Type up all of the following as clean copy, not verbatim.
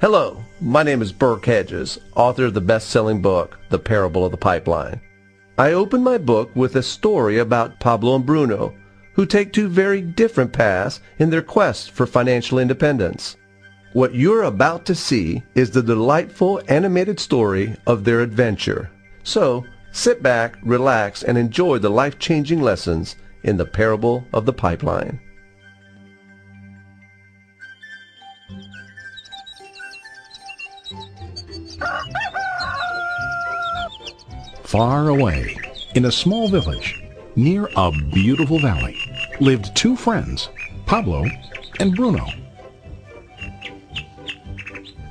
Hello, my name is Burke Hedges, author of the best-selling book, The Parable of the Pipeline. I open my book with a story about Pablo and Bruno, who take two very different paths in their quest for financial independence. What you're about to see is the delightful animated story of their adventure. So, sit back, relax, and enjoy the life-changing lessons in The Parable of the Pipeline. Far away, in a small village, near a beautiful valley, lived two friends, Pablo and Bruno.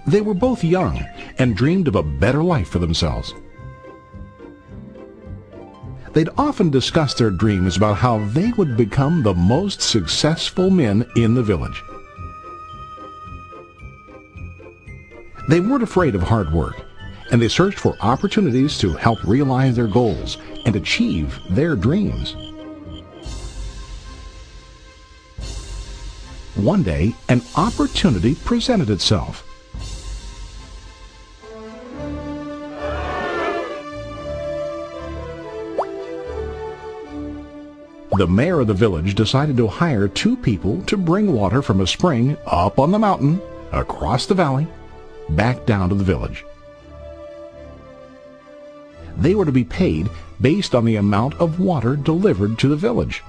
They were both young and dreamed of a better life for themselves. They'd often discuss their dreams about how they would become the most successful men in the village. They weren't afraid of hard work, and they searched for opportunities to help realize their goals and achieve their dreams. One day, an opportunity presented itself. The mayor of the village decided to hire two people to bring water from a spring up on the mountain, across the valley, back down to the village. They were to be paid based on the amount of water delivered to the village.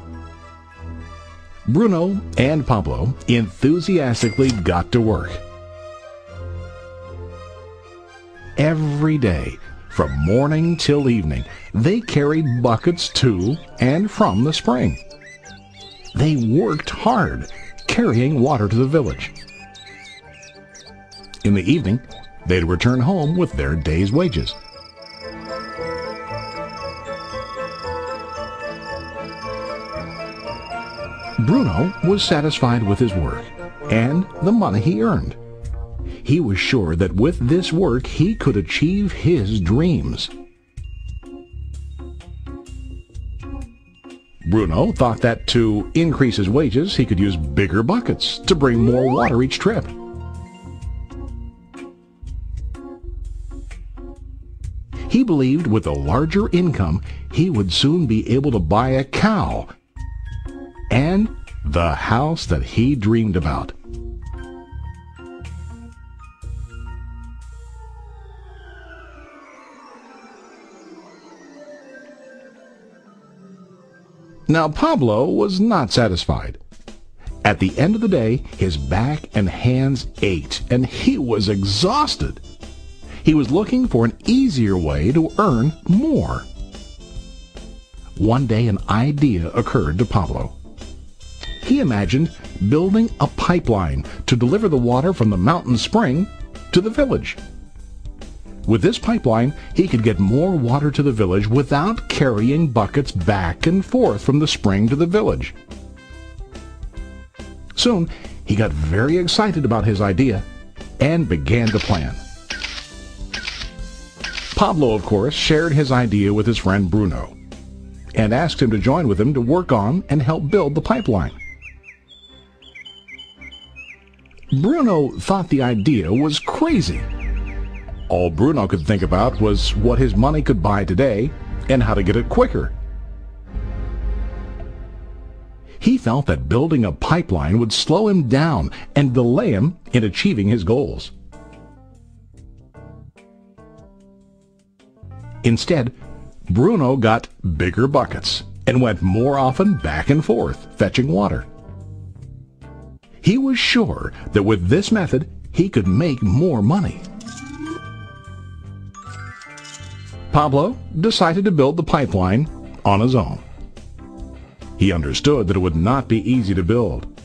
Bruno and Pablo enthusiastically got to work. Every day, from morning till evening, they carried buckets to and from the spring. They worked hard, carrying water to the village. In the evening, they'd return home with their day's wages. Bruno was satisfied with his work and the money he earned. He was sure that with this work he could achieve his dreams. Bruno thought that to increase his wages he could use bigger buckets to bring more water each trip. He believed with a larger income he would soon be able to buy a cow and the house that he dreamed about. Now Pablo was not satisfied. At the end of the day, his back and hands ached, and he was exhausted. He was looking for an easier way to earn more. One day an idea occurred to Pablo. He imagined building a pipeline to deliver the water from the mountain spring to the village. With this pipeline, he could get more water to the village without carrying buckets back and forth from the spring to the village. Soon, he got very excited about his idea and began to plan. Pablo, of course, shared his idea with his friend Bruno and asked him to join with him to work on and help build the pipeline. Bruno thought the idea was crazy. All Bruno could think about was what his money could buy today and how to get it quicker. He felt that building a pipeline would slow him down and delay him in achieving his goals. Instead, Bruno got bigger buckets and went more often back and forth fetching water. He was sure that with this method, he could make more money. Pablo decided to build the pipeline on his own. He understood that it would not be easy to build,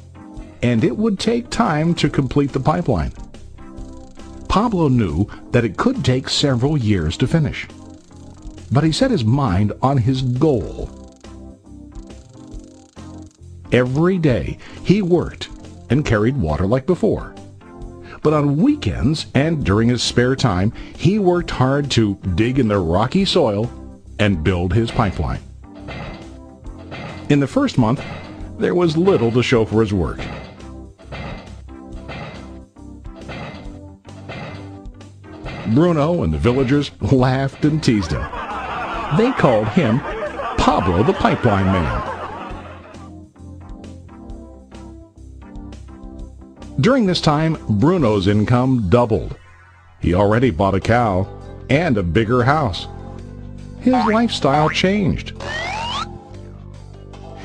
and it would take time to complete the pipeline. Pablo knew that it could take several years to finish, but he set his mind on his goal. Every day he worked and carried water like before. But on weekends and during his spare time, he worked hard to dig in the rocky soil and build his pipeline. In the first month, there was little to show for his work. Bruno and the villagers laughed and teased him. They called him Pablo the Pipeline Man. During this time, Bruno's income doubled. He already bought a cow and a bigger house. His lifestyle changed.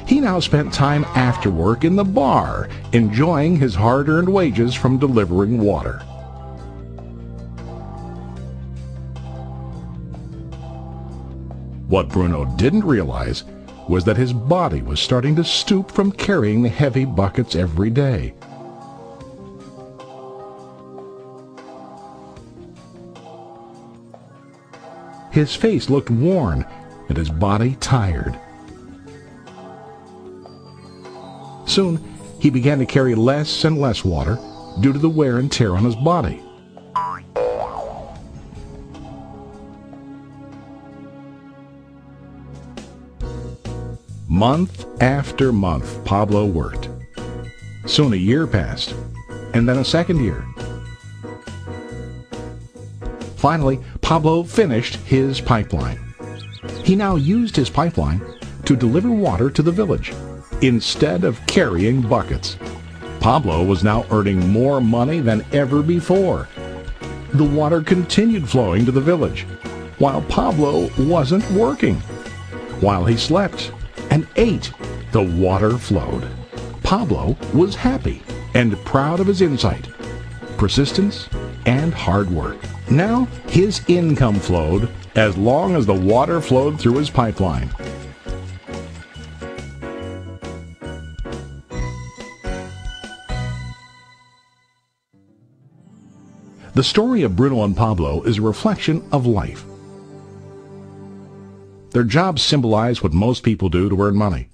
He now spent time after work in the bar, enjoying his hard-earned wages from delivering water. What Bruno didn't realize was that his body was starting to stoop from carrying the heavy buckets every day. His face looked worn and his body tired. Soon, he began to carry less and less water due to the wear and tear on his body. Month after month, Pablo worked. Soon a year passed, and then a second year. Finally, Pablo finished his pipeline. He now used his pipeline to deliver water to the village instead of carrying buckets. Pablo was now earning more money than ever before. The water continued flowing to the village, while Pablo wasn't working. While he slept and ate, the water flowed. Pablo was happy and proud of his insight, persistence, and hard work. Now his income flowed as long as the water flowed through his pipeline. The story of Bruno and Pablo is a reflection of life. Their jobs symbolize what most people do to earn money.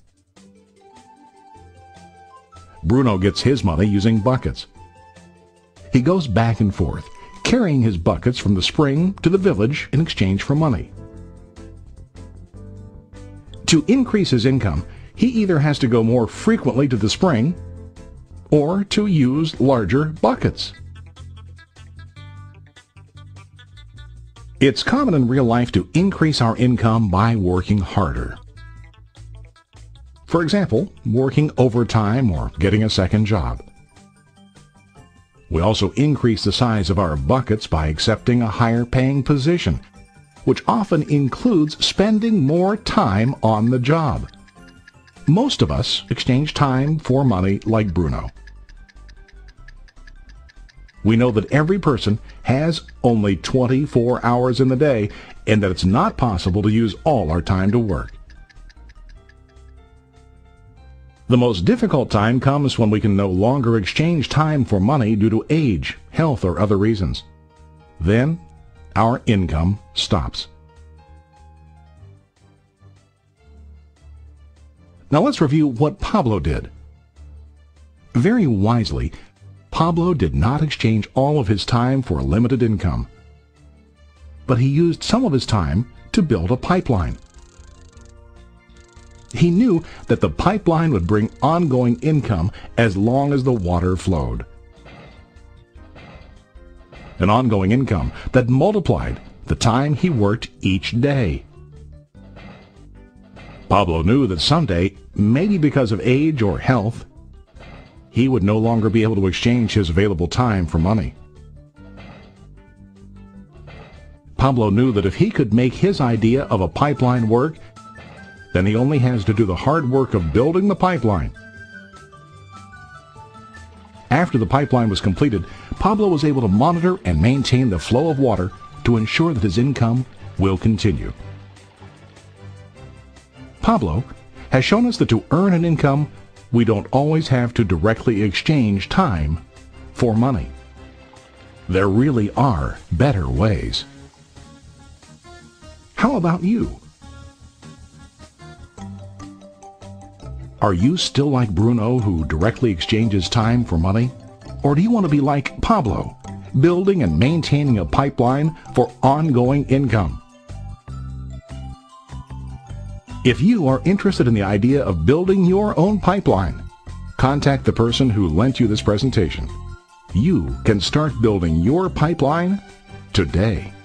Bruno gets his money using buckets. He goes back and forth, carrying his buckets from the spring to the village in exchange for money. To increase his income, he either has to go more frequently to the spring or to use larger buckets. It's common in real life to increase our income by working harder. For example, working overtime or getting a second job. We also increase the size of our buckets by accepting a higher paying position, which often includes spending more time on the job. Most of us exchange time for money like Bruno. We know that every person has only 24 hours in the day and that it's not possible to use all our time to work. The most difficult time comes when we can no longer exchange time for money due to age, health, or other reasons. Then, our income stops. Now let's review what Pablo did. Very wisely, Pablo did not exchange all of his time for a limited income, but he used some of his time to build a pipeline. He knew that the pipeline would bring ongoing income as long as the water flowed. An ongoing income that multiplied the time he worked each day. Pablo knew that someday, maybe because of age or health, he would no longer be able to exchange his available time for money. Pablo knew that if he could make his idea of a pipeline work, then he only has to do the hard work of building the pipeline. After the pipeline was completed, Pablo was able to monitor and maintain the flow of water to ensure that his income will continue. Pablo has shown us that to earn an income, we don't always have to directly exchange time for money. There really are better ways. How about you? Are you still like Bruno, who directly exchanges time for money? Or do you want to be like Pablo, building and maintaining a pipeline for ongoing income? If you are interested in the idea of building your own pipeline, contact the person who lent you this presentation. You can start building your pipeline today. today.